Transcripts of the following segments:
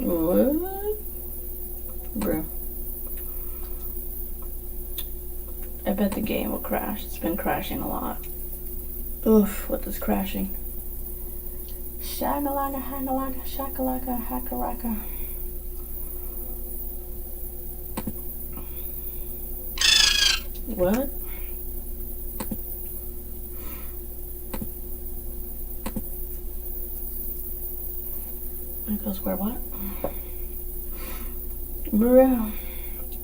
What? Bro. I bet the game will crash. It's been crashing a lot. Oof, what is crashing? Shakalaka, hakalaka, shakalaka, hakaraka. What? It goes where what? Bro.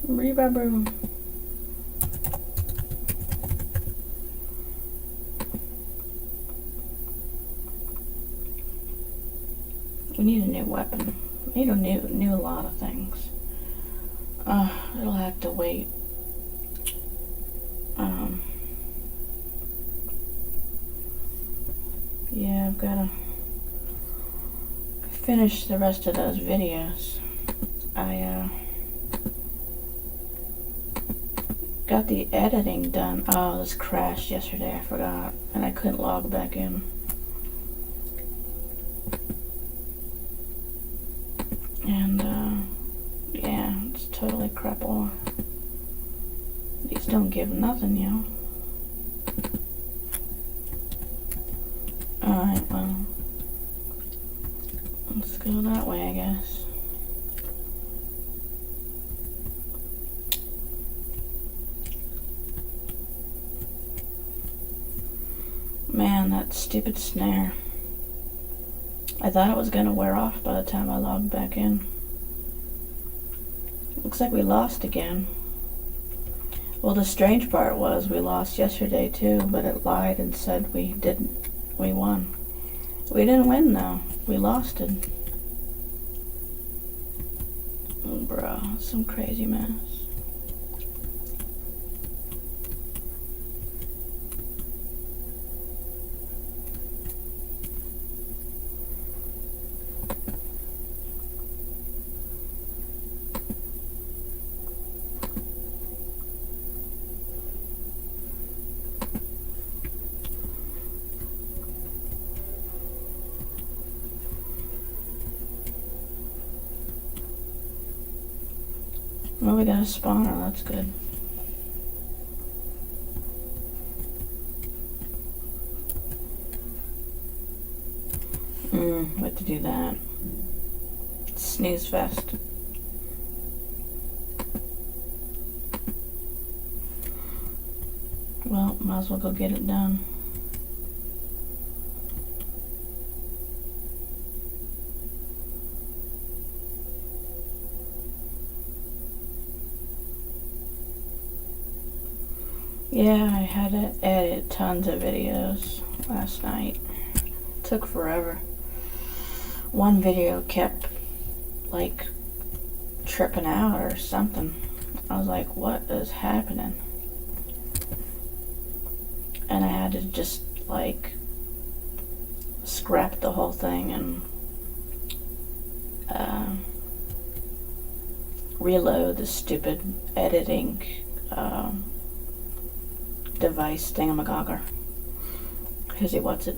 Reba bro. We need a new weapon. We need a new lot of things. It'll have to wait. Yeah, I've gotta finish the rest of those videos. I got the editing done. Oh, this crashed yesterday, I forgot. And I couldn't log back in. And, yeah, it's totally crap all. These don't give nothing, yo. Alright, well. Let's go that way, I guess. Man, that stupid snare. I thought it was gonna wear off by the time I logged back in. Looks like we lost again. Well, the strange part was we lost yesterday too, but it lied and said we won. We didn't win though. We lost it. Oh, bro, some crazy mess. Well, we got a spawner, that's good. What to do that? Snooze fest. Well, might as well go get it done. Yeah, I had to edit tons of videos last night. Took forever. One video kept like tripping out or something. I was like, what is happening? And I had to just like scrap the whole thing and reload the stupid editing device thingamagogger. Cause what's it?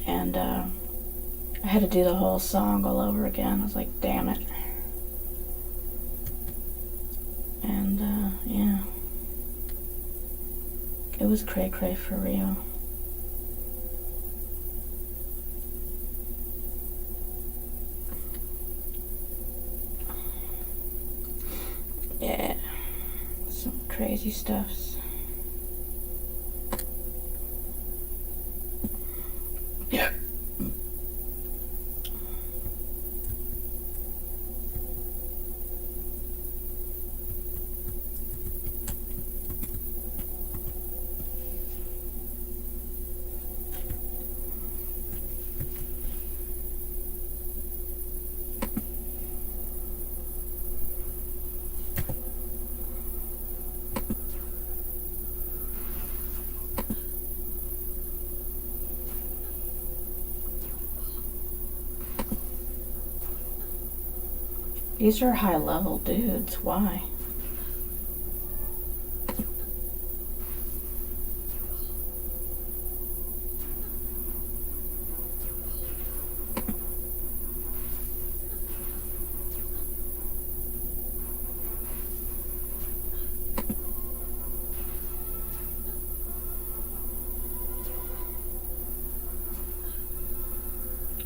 And I had to do the whole song all over again. I was like, damn it. And yeah, it was cray cray for real. Yeah, some crazy stuffs. Yeah. These are high level dudes. Why?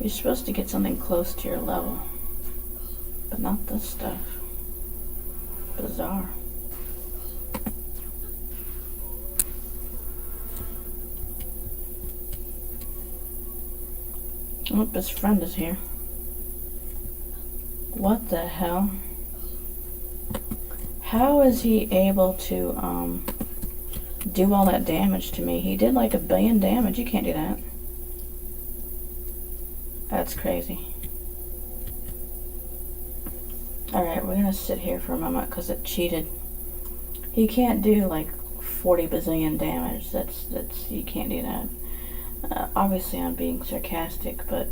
You're supposed to get something close to your level, but not this stuff. Bizarre. Oh, his friend is here. What the hell? How is he able to do all that damage to me? He did like 1 billion damage. You can't do that. That's crazy. Alright, we're gonna sit here for a moment because it cheated. He can't do like 40 bazillion damage. That's you can't do that. Obviously I'm being sarcastic, but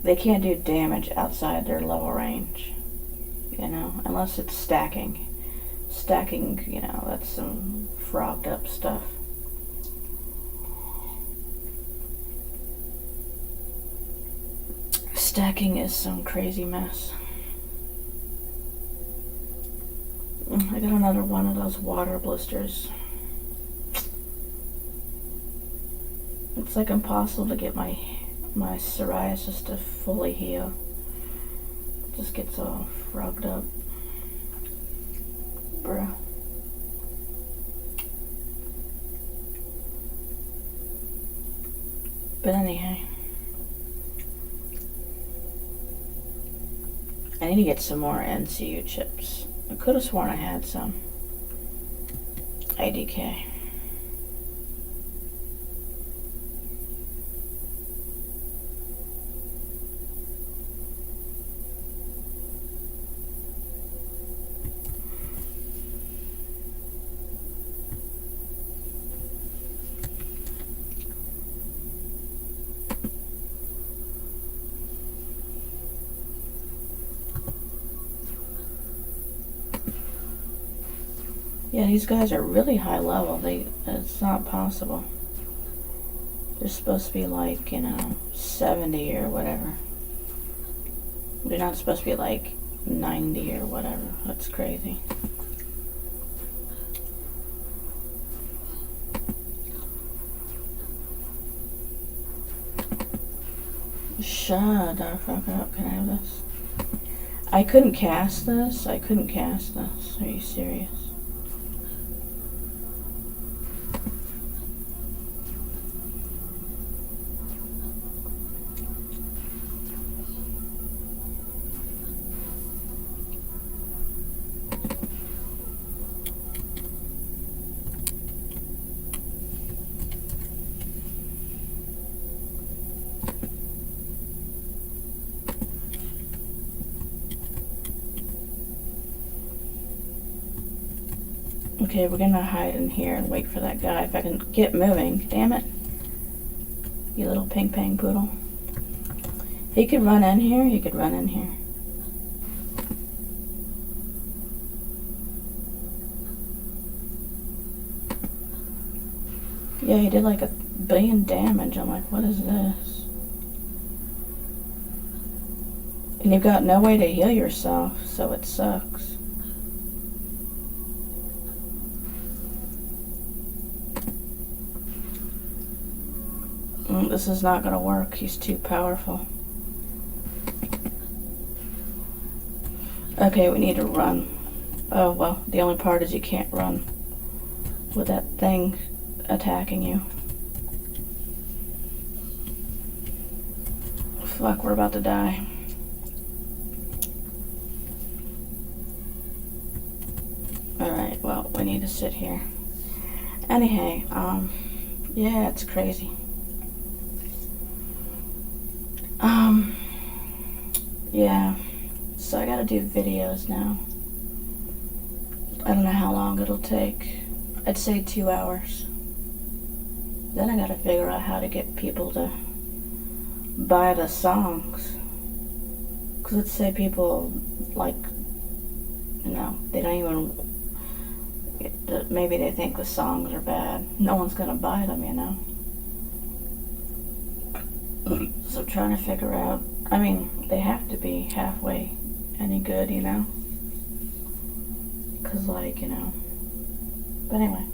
they can't do damage outside their level range, you know, unless it's stacking. Stacking, you know, that's some frogged up stuff. Stacking is some crazy mess. I got another one of those water blisters. It's like impossible to get my psoriasis to fully heal. It just gets all frogged up. Bruh. But anyhow, I need to get some more NCU chips. I could have sworn I had some. IDK. Yeah, these guys are really high level. It's not possible. They're supposed to be like, you know, 70 or whatever. They're not supposed to be like 90 or whatever. That's crazy. Shut the fuck up. Can I have this? I couldn't cast this. I couldn't cast this. Are you serious? Okay, we're gonna hide in here and wait for that guy. If I can get moving. Damn it. You little ping pong poodle. He could run in here. He could run in here. Yeah, he did like 1 billion damage. I'm like, what is this? And you've got no way to heal yourself, so it sucks. This is not gonna work. He's too powerful. Okay, we need to run. Oh, well, the only part is you can't run with that thing attacking you. Fuck, we're about to die. Alright, well, we need to sit here. Anyhow, yeah, it's crazy. Yeah, so I gotta do videos now. I don't know how long it'll take. I'd say 2 hours. Then I gotta figure out how to get people to buy the songs. Cause let's say people, like, you know, they don't even, maybe they think the songs are bad. No one's gonna buy them, you know. So I'm trying to figure out, I mean, they have to be halfway any good, you know? Cause like, you know, but anyway.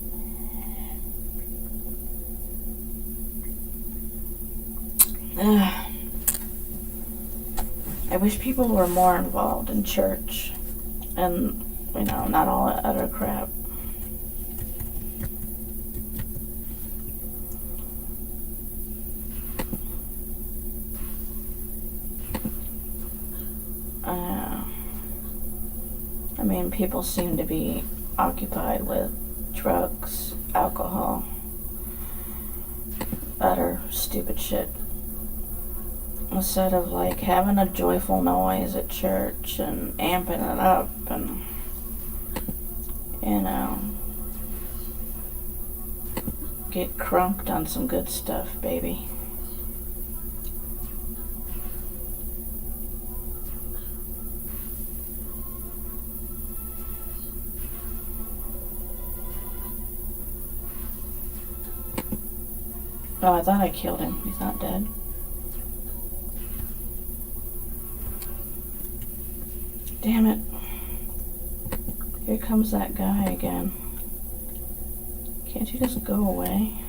wish people were more involved in church and, you know, not all that other crap. I mean, people seem to be occupied with drugs, alcohol, utter stupid shit, instead of like having a joyful noise at church and amping it up and, you know, get crunked on some good stuff, baby. Oh, I thought I killed him. He's not dead. Damn it. Here comes that guy again. Can't you just go away?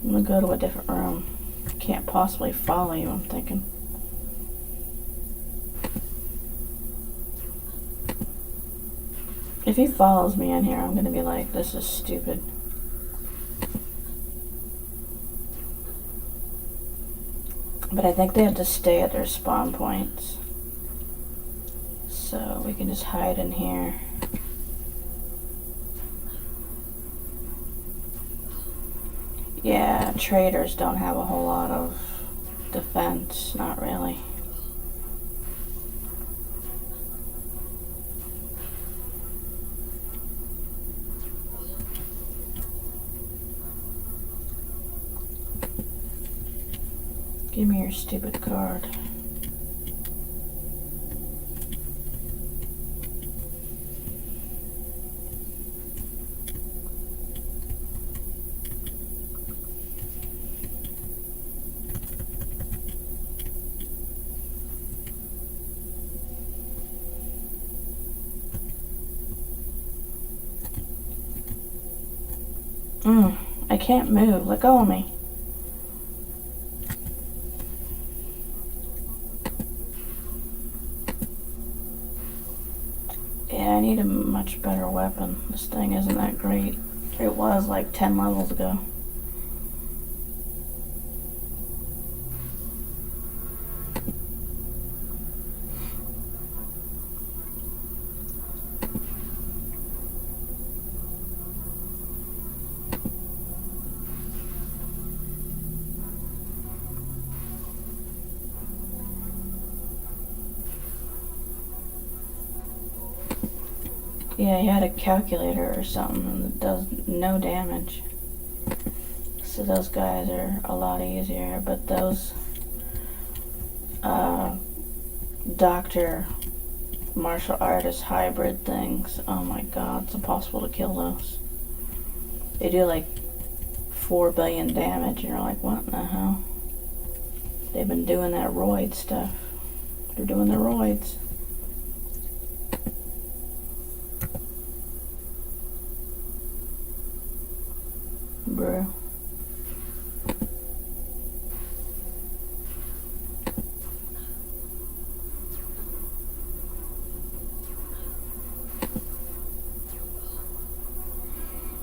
I'm gonna go to a different room. Can't possibly follow you, I'm thinking. If he follows me in here, I'm gonna be like, this is stupid. But I think they have to stay at their spawn points. So we can just hide in here. Yeah, traders don't have a whole lot of defense, not really. Give me your stupid card. I can't move. Let go of me. Yeah, I need a much better weapon. This thing isn't that great. It was like 10 levels ago. Yeah, he had a calculator or something and it does no damage. So those guys are a lot easier, but those doctor martial artist hybrid things, oh my god, it's impossible to kill those. They do like 4 billion damage and you're like, what in the hell? They've been doing that roid stuff. They're doing the roids. Bro.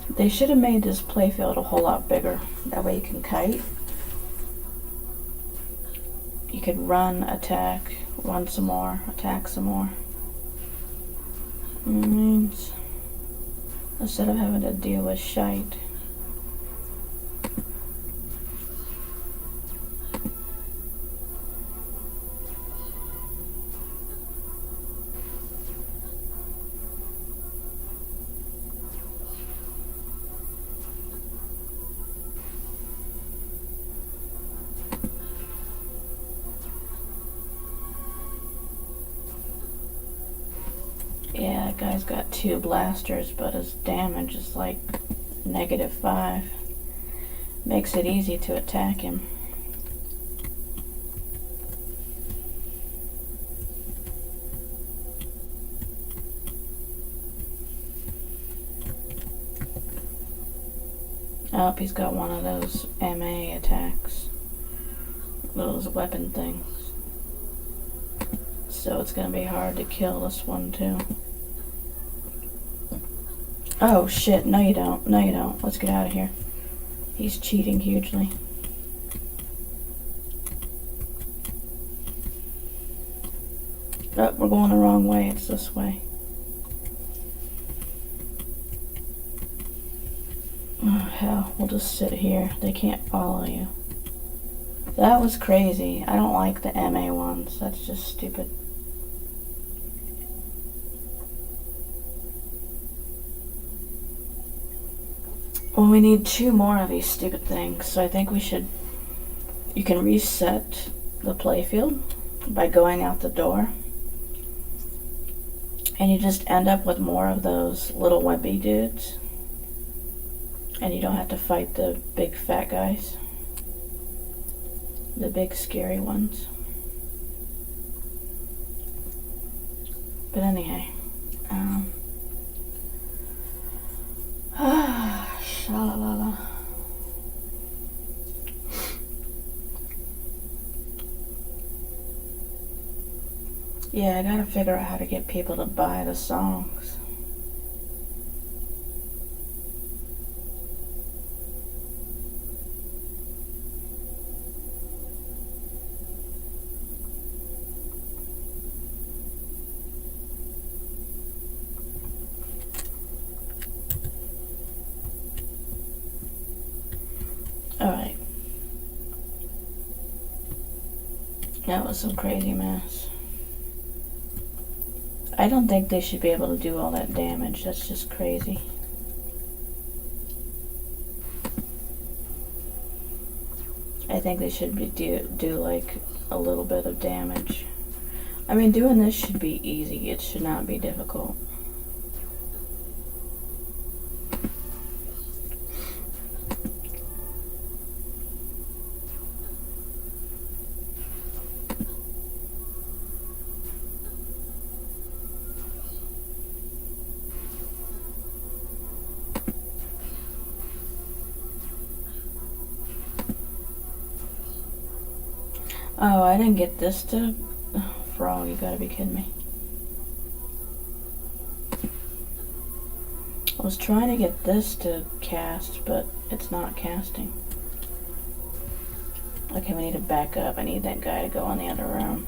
They should have made this playfield a whole lot bigger. That way you can kite. You could run, attack, run some more, attack some more. Means instead of having to deal with shite. Yeah, that guy's got 2 blasters, but his damage is like -5. Makes it easy to attack him. Oh, he's got one of those MA attacks. Those weapon things. So it's gonna be hard to kill this one too. Oh shit, no you don't. No you don't. Let's get out of here. He's cheating hugely. Oh, we're going the wrong way. It's this way. Oh hell, we'll just sit here. They can't follow you. That was crazy. I don't like the MA ones. That's just stupid. Well, we need 2 more of these stupid things, so I think we should... You can reset the playfield by going out the door. And you just end up with more of those little wimpy dudes. And you don't have to fight the big fat guys. The big scary ones. But anyway. Sha-la-la-la. Yeah, I gotta figure out how to get people to buy the songs. Alright. That was some crazy mess. I don't think they should be able to do all that damage. That's just crazy. I think they should be do like a little bit of damage. I mean, doing this should be easy. It should not be difficult. Oh, I didn't get this to... Oh, frog, you gotta be kidding me. I was trying to get this to cast, but it's not casting. Okay, we need to back up. I need that guy to go in the other room.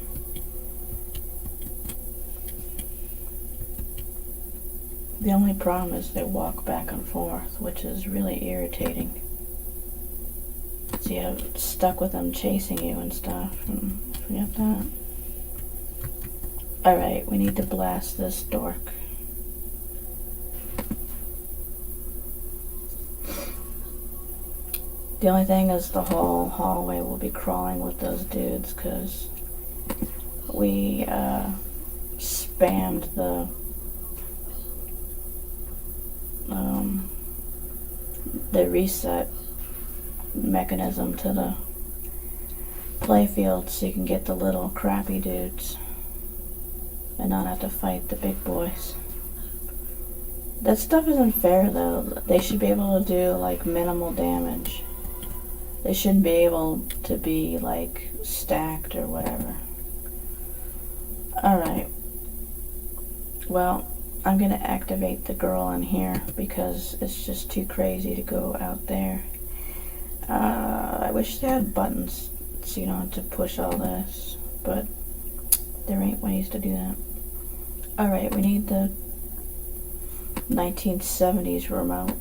The only problem is they walk back and forth, which is really irritating. So you're stuck with them chasing you and stuff, and forget that. Alright, we need to blast this dork. The only thing is the whole hallway will be crawling with those dudes, because we spammed the reset mechanism to the playfield so you can get the little crappy dudes and not have to fight the big boys. That stuff isn't fair though. They should be able to do like minimal damage. They shouldn't be able to be like stacked or whatever. Alright. Well, I'm gonna activate the girl in here because it's just too crazy to go out there. I wish they had buttons so you don't have to push all this, but there ain't ways to do that. Alright, we need the 1970s remote.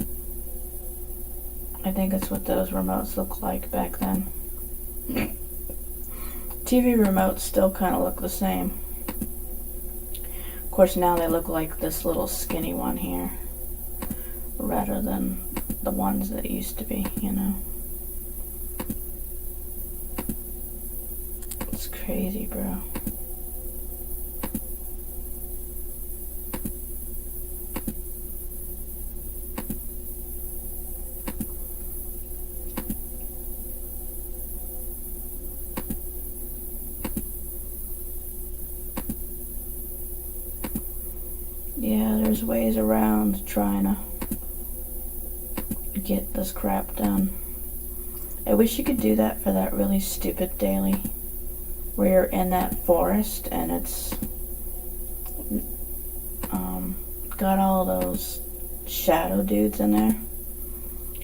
I think that's what those remotes look like back then. TV remotes still kind of look the same. Of course, now they look like this little skinny one here, rather than the ones that used to be, you know. It's crazy, bro. Yeah, there's ways around trying to get this crap done. I wish you could do that for that really stupid daily where you're in that forest and it's got all those shadow dudes in there.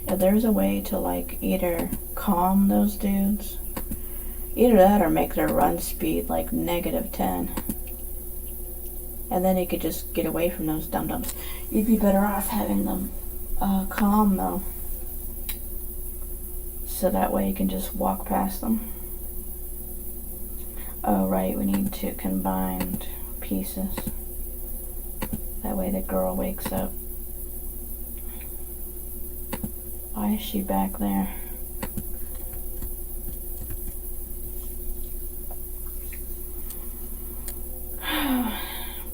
If there's a way to like either calm those dudes, either that or make their run speed like -10, and then you could just get away from those dum-dums. You'd be better off having them calm though, so that way you can just walk past them. Oh right, we need to combine pieces. That way the girl wakes up. Why is she back there?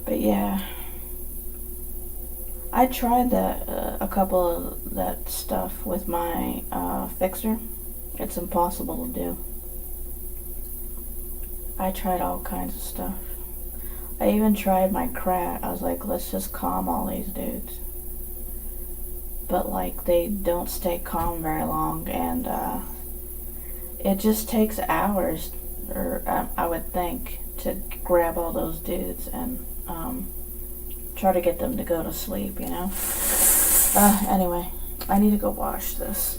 But yeah, I tried that a couple of that stuff with my fixer. It's impossible to do. I tried all kinds of stuff. I even tried my crat. I was like, let's just calm all these dudes. But like, they don't stay calm very long, and it just takes hours, or I would think, to grab all those dudes and try to get them to go to sleep, you know? Anyway, I need to go wash this.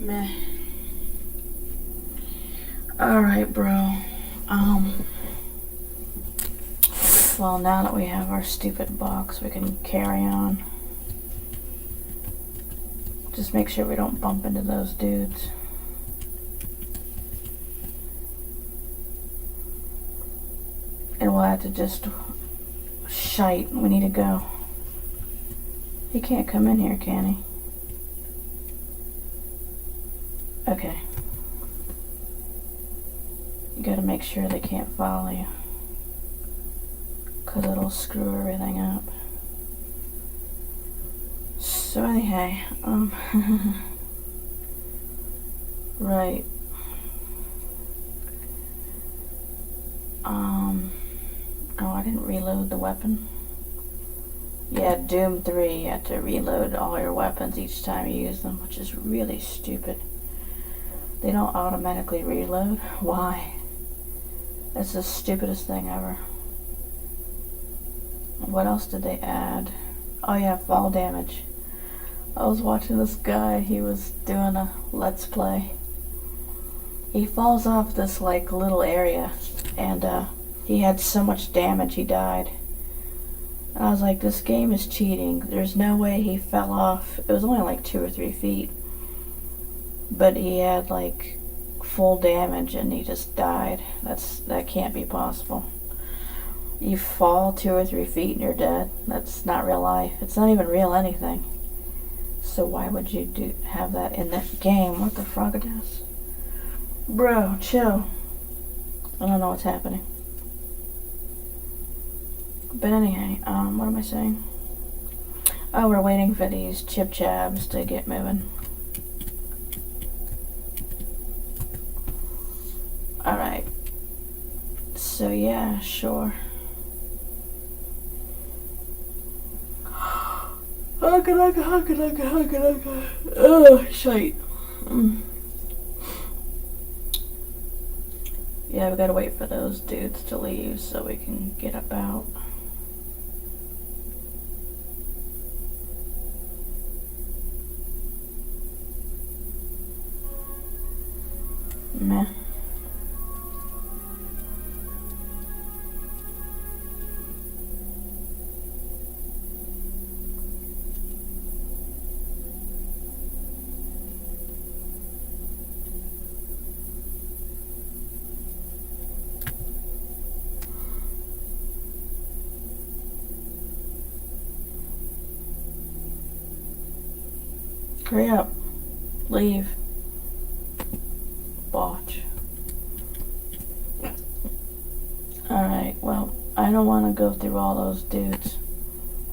Meh. Alright, bro. Well, now that we have our stupid box, we can carry on. Just make sure we don't bump into those dudes. And we'll have to just shite. We need to go. He can't come in here, can he? Okay. You gotta make sure they can't follow you, 'cause it'll screw everything up. So anyhow, right. Oh, I didn't reload the weapon. Yeah, Doom 3, you have to reload all your weapons each time you use them, which is really stupid. They don't automatically reload. Why? That's the stupidest thing ever. What else did they add? Oh yeah, fall damage. I was watching this guy, he was doing a let's play. He falls off this like little area, and he had so much damage he died. And I was like, this game is cheating. There's no way he fell off. It was only like 2 or 3 feet. But he had like full damage and he just died. That can't be possible. You fall 2 or 3 feet and you're dead. That's not real life. It's not even real anything. So why would you have that in that game? What the fuck it is? Bro, chill. I don't know what's happening. But anyhow, what am I saying? Oh, we're waiting for these chib-chabs to get moving. Alright. So yeah, sure. Oh, shite. Yeah, we gotta wait for those dudes to leave so we can get about. Meh. Hurry up. Leave. Botch. Alright, well, I don't want to go through all those dudes.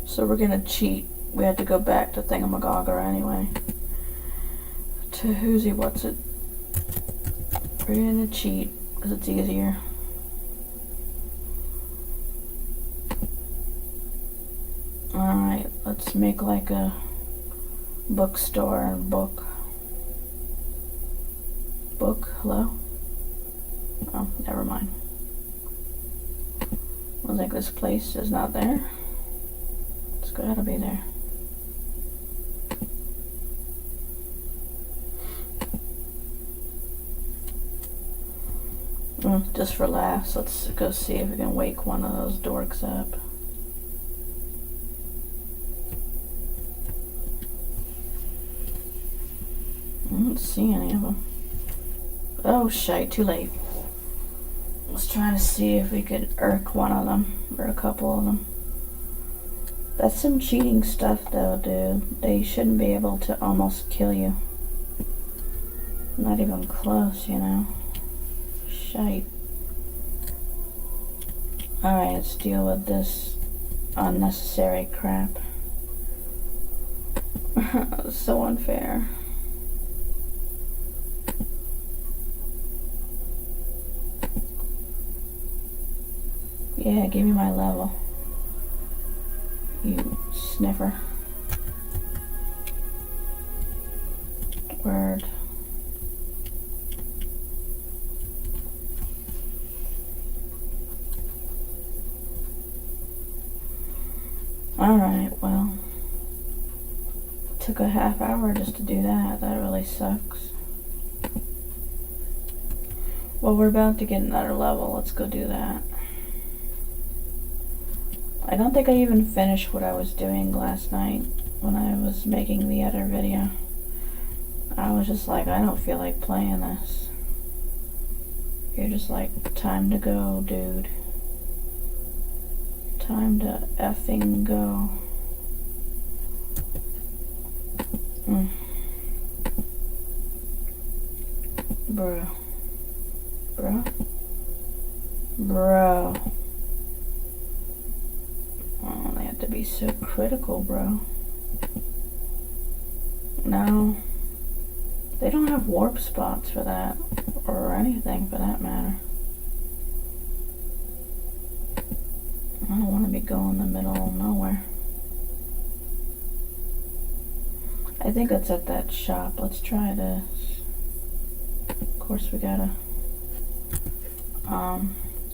So we're gonna cheat. We have to go back to Thingamagogger anyway. To Who's-He What's It. We're gonna cheat because it's easier. Alright, let's make like a bookstore and book. Book? Hello? Oh, never mind. I was like, this place is not there. It's gotta be there. Just for laughs, let's go see if we can wake one of those dorks up. I don't see any of them. Oh shite, too late. Let's try to see if we could irk one of them, or a couple of them. That's some cheating stuff though, dude. They shouldn't be able to almost kill you. Not even close, you know. Shite. Alright, let's deal with this unnecessary crap. So unfair. Yeah, give me my level. You sniffer. Word. Alright, well. Took a half hour just to do that. That really sucks. Well, we're about to get another level. Let's go do that. I don't think I even finished what I was doing last night when I was making the other video. I was just like, I don't feel like playing this. You're just like, time to go, dude. Time to effing go. Bro. Bro? Bro. Oh, they have to be so critical, bro. No. They don't have warp spots for that. Or anything for that matter. I don't want to be going in the middle of nowhere. I think it's at that shop. Let's try this. Of course, we gotta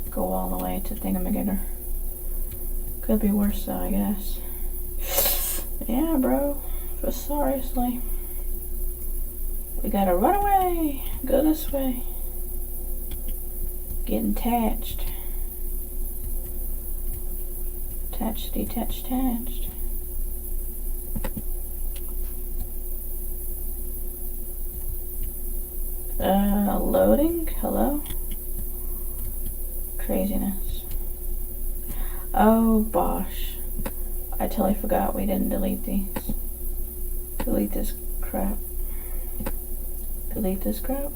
go all the way to Thingamagogger. Could be worse though, I guess. Yeah, bro. But seriously. We gotta run away. Go this way. Get attached. Attached, detached, attached. Loading? Hello? Craziness. Oh, bosh. I totally forgot we didn't delete these. Delete this crap. Delete this crap.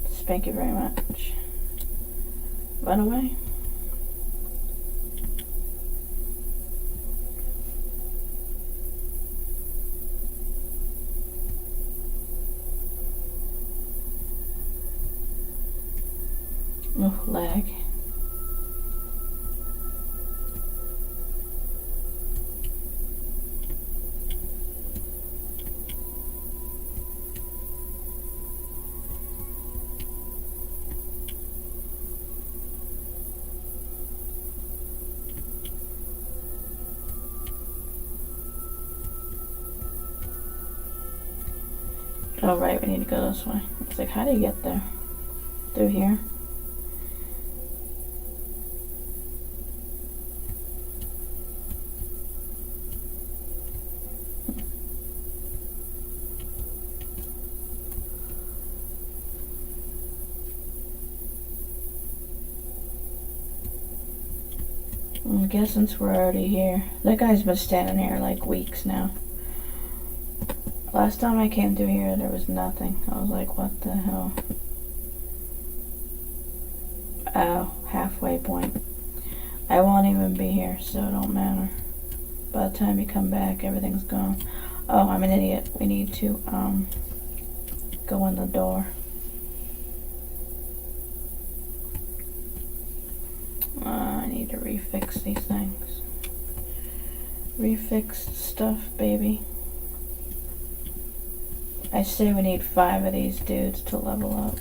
Thank you very much. Run away. Oh, lag. Oh, right, we need to go this way. It's like, how do you get there? Through here? I guess since we're already here. That guy's been standing here like weeks now. Last time I came through here, there was nothing. I was like, what the hell? Oh, halfway point. I won't even be here, so it don't matter. By the time you come back, everything's gone. Oh, I'm an idiot. We need to, go in the door. I need to refix these things. Refix stuff, baby. I say we need 5 of these dudes to level up.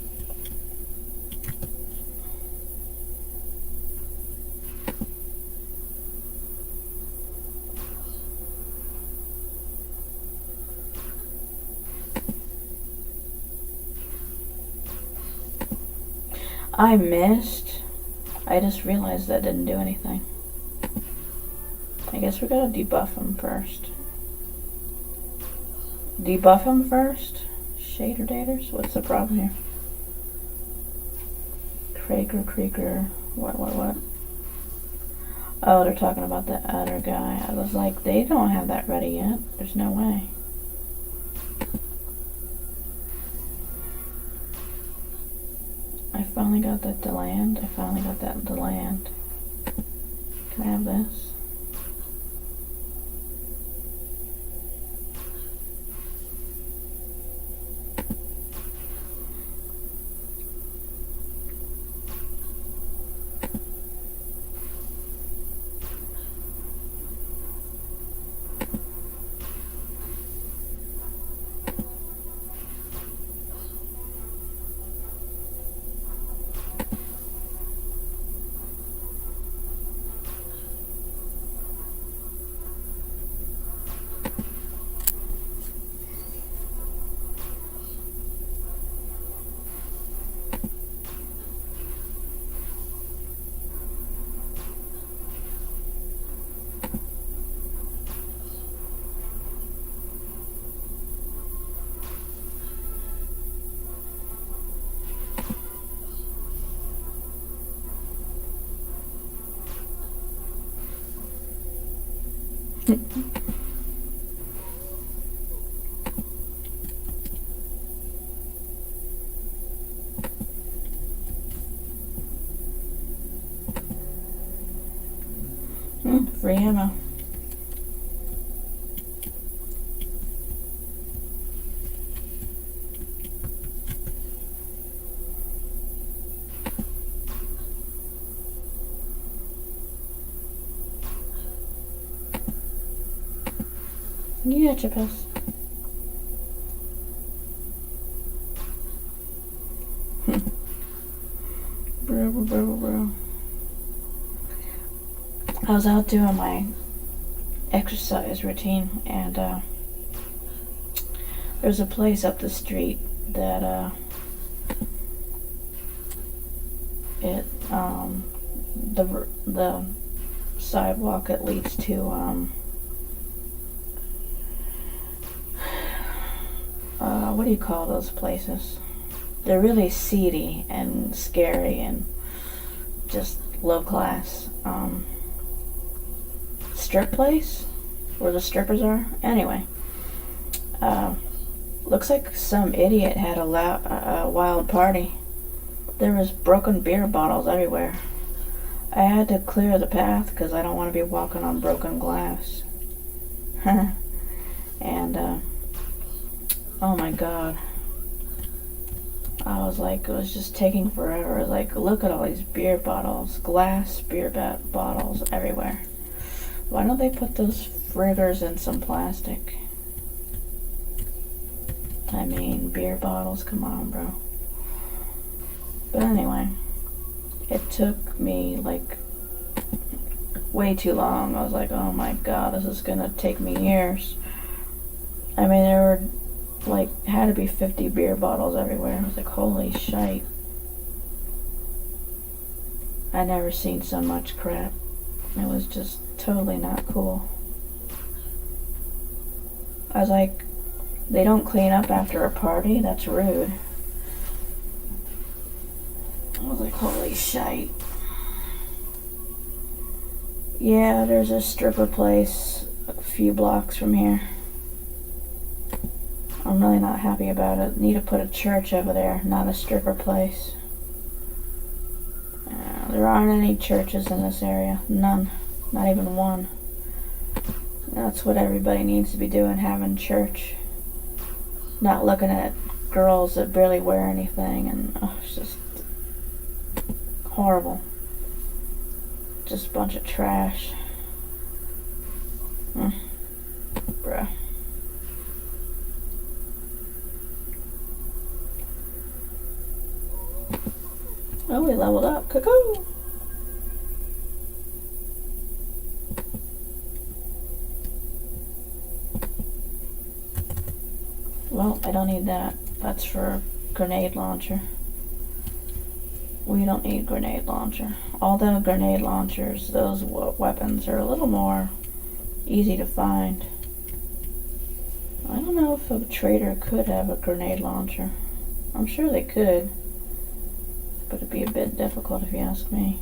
I missed. I just realized that didn't do anything. I guess we gotta debuff him first. Debuff him first? Shader daters? What's the problem here? Creaker. What? Oh, they're talking about the other guy. I was like, they don't have that ready yet. There's no way. I finally got that to land. Can I have this? Free ammo. You got your pills. Bro. I was out doing my exercise routine, and there's a place up the street that the sidewalk that leads to what do you call those places? They're really seedy and scary and just low class. Strip place where the strippers are. Anyway, looks like some idiot had a wild party. There was broken beer bottles everywhere. I had to clear the path because I don't want to be walking on broken glass. And oh my god, I was like, it was just taking forever. Like, look at all these beer bottles, glass beer bottles everywhere. Why don't they put those friggers in some plastic? I mean, beer bottles, come on, bro. But anyway, it took me like way too long. I was like, oh my god, this is gonna take me years. I mean, there were like, had to be 50 beer bottles everywhere. I was like, holy shite. I never seen so much crap. It was just totally not cool. I was like, they don't clean up after a party? That's rude. I was like, holy shite. Yeah, there's a stripper place a few blocks from here. I'm really not happy about it. Need to put a church over there, not a stripper place. There aren't any churches in this area. None. Not even one. That's what everybody needs to be doing, having church. Not looking at girls that barely wear anything, and it's just horrible. Just a bunch of trash. Bruh. Oh, we leveled up. Cuckoo! Well, I don't need that. That's for a grenade launcher. We don't need grenade launcher. Although grenade launchers, those weapons are a little more easy to find. I don't know if a trader could have a grenade launcher. I'm sure they could, but it'd be a bit difficult if you ask me.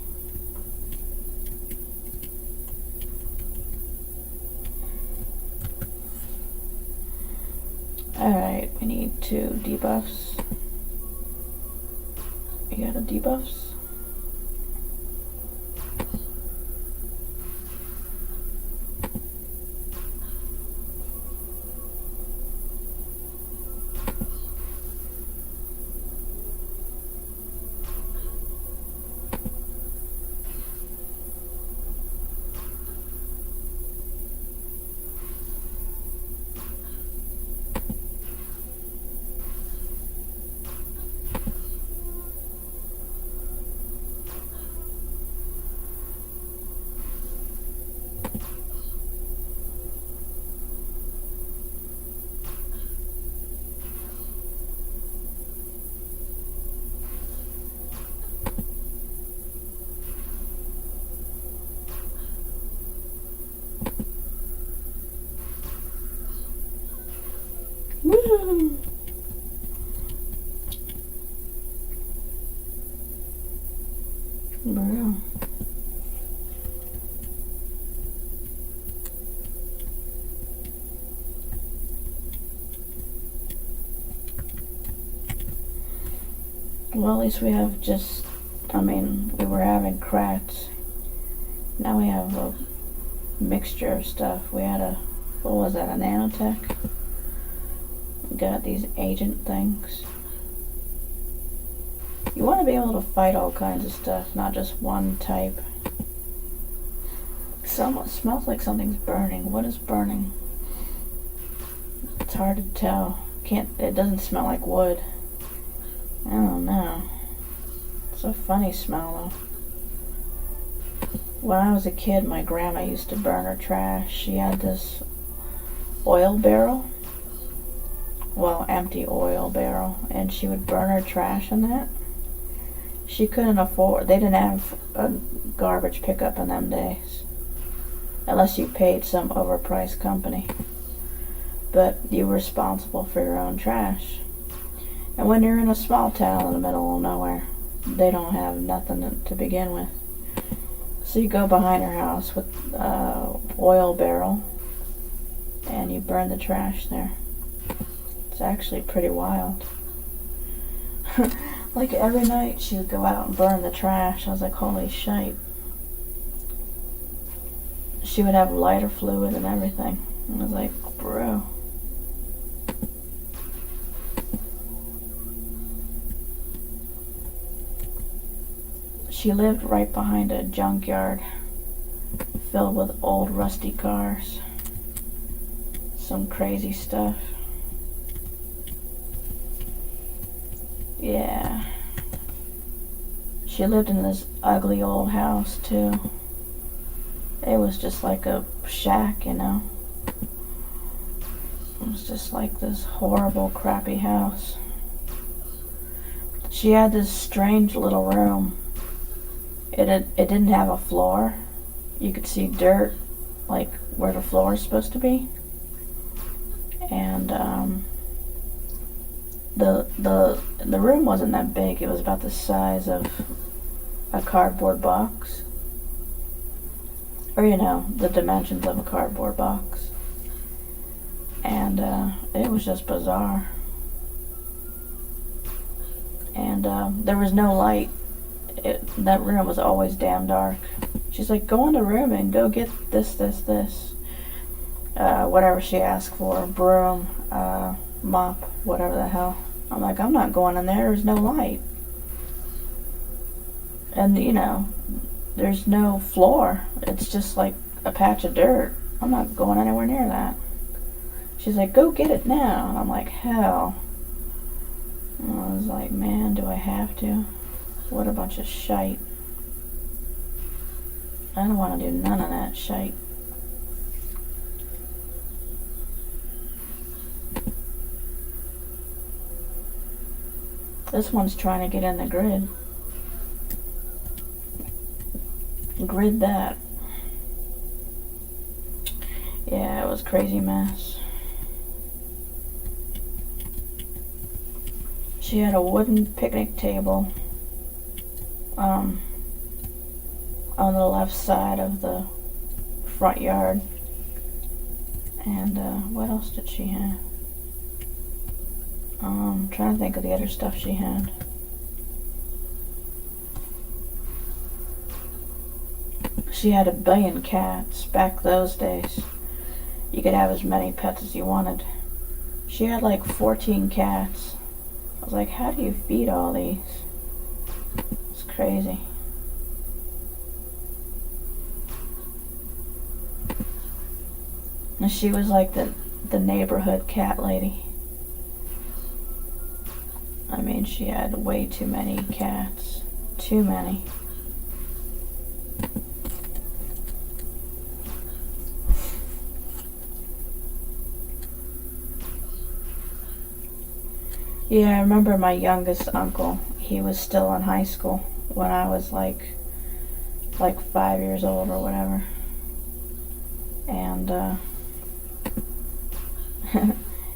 Alright, we need 2 debuffs. You got a debuffs? Woo! Bro. Well, at least we have just, we were having crats. Now we have a mixture of stuff. We had a, what was that, a nanotech? We got these agent things. You want to be able to fight all kinds of stuff, not just one type. It smells like something's burning. What is burning? It's hard to tell. It doesn't smell like wood. I don't know. It's a funny smell though. When I was a kid, my grandma used to burn her trash. She had this oil barrel. Well, empty oil barrel. And she would burn her trash in that. She couldn't afford, they didn't have a garbage pickup in them days. Unless you paid some overpriced company. But you were responsible for your own trash. And when you're in a small town in the middle of nowhere, they don't have nothing to begin with. So you go behind her house with an oil barrel and you burn the trash there. It's actually pretty wild. Like every night she would go out and burn the trash. I was like, holy shite. She would have lighter fluid and everything. I was like, bro. She lived right behind a junkyard filled with old rusty cars. Some crazy stuff. Yeah. She lived in this ugly old house too. It was just like a shack, you know. It was just like this horrible, crappy house. She had this strange little room. It didn't have a floor. You could see dirt, like where the floor is supposed to be. And the room wasn't that big. It was about the size of a cardboard box. Or, you know, the dimensions of a cardboard box. and it was just bizarre. And there was no light. That room was always damn dark. She's like, go in the room and go get this. Whatever she asked for, broom, mop, whatever the hell. I'm like, I'm not going in there. There's no light. And, you know, there's no floor. It's just like a patch of dirt. I'm not going anywhere near that. She's like, go get it now. And I'm like, hell. And I was like, man, do I have to? What a bunch of shite. I don't want to do none of that shite. This one's trying to get in the grid. Grid that. Yeah, it was a crazy mess. She had a wooden picnic table on the left side of the front yard. And what else did she have? I'm trying to think of the other stuff she had. She had 1 billion cats. Back those days, you could have as many pets as you wanted. She had like 14 cats. I was like, how do you feed all these? It's crazy. And she was like the neighborhood cat lady. I mean, she had way too many cats. Too many. Yeah, I remember my youngest uncle. He was still in high school when I was like 5 years old or whatever. And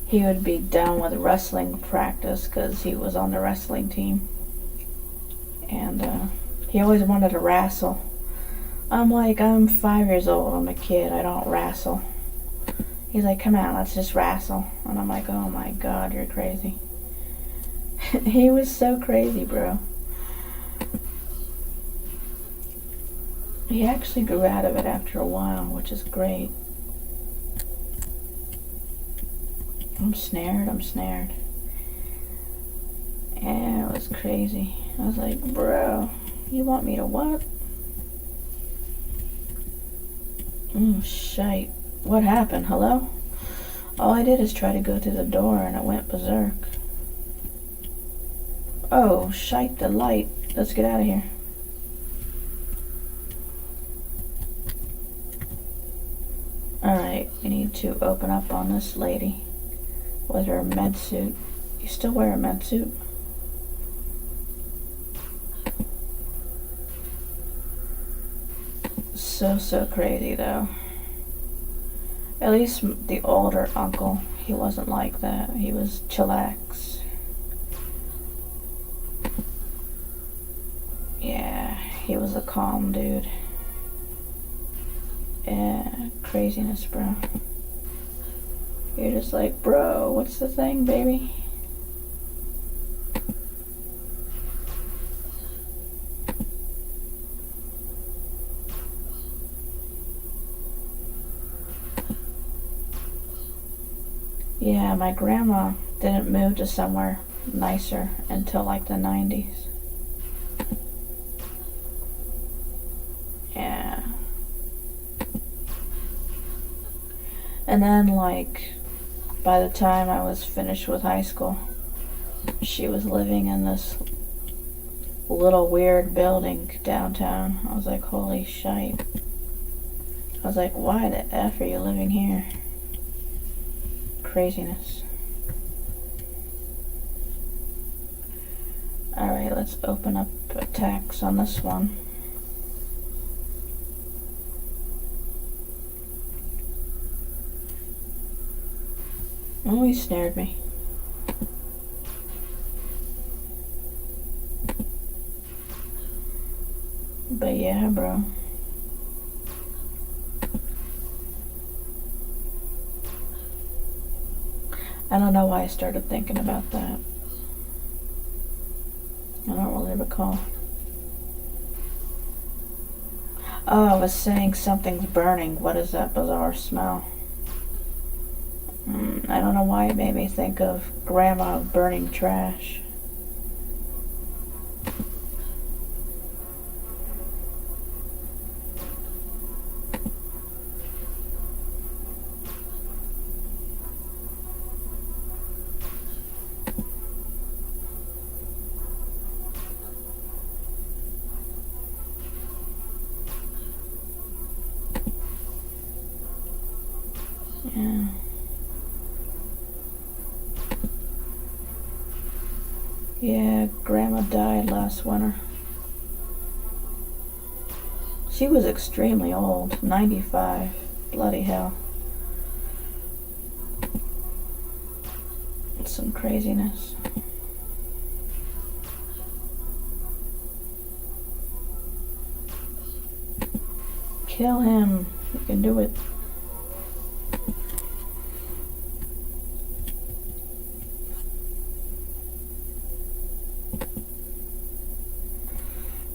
he would be down with wrestling practice because he was on the wrestling team. And he always wanted to wrestle. I'm like, I'm 5 years old. I'm a kid. I don't wrestle. He's like, come on, let's just wrestle. And I'm like, oh my God, you're crazy. He was so crazy, bro. He actually grew out of it after a while, which is great. I'm snared. And it was crazy. I was like, bro, you want me to what? Shite. What happened? Hello? All I did is try to go through the door and it went berserk. Oh, shite the light. Let's get out of here. Alright, we need to open up on this lady with her med suit. You still wear a med suit? So crazy though. At least the older uncle, he wasn't like that. He was chillax. Yeah, he was a calm dude. Yeah, craziness, bro. You're just like, bro, what's the thing, baby? Yeah, my grandma didn't move to somewhere nicer until like the 90s. Yeah. And then like by the time I was finished with high school, she was living in this little weird building downtown. I was like, holy shite. I was like, why the F are you living here? Craziness. Alright, let's open up attacks on this one. Oh, he snared me. But yeah, bro. I don't know why I started thinking about that. I don't really recall. Oh, I was saying something's burning. What is that bizarre smell? I don't know why it made me think of Grandma burning trash. Yeah. Yeah, Grandma died last winter. She was extremely old, 95. Bloody hell. It's some craziness. Kill him. You can do it.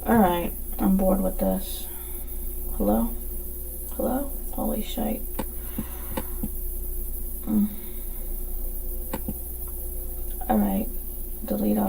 Alright, I'm bored with this. Hello? Hello? Holy shite. Alright, delete all.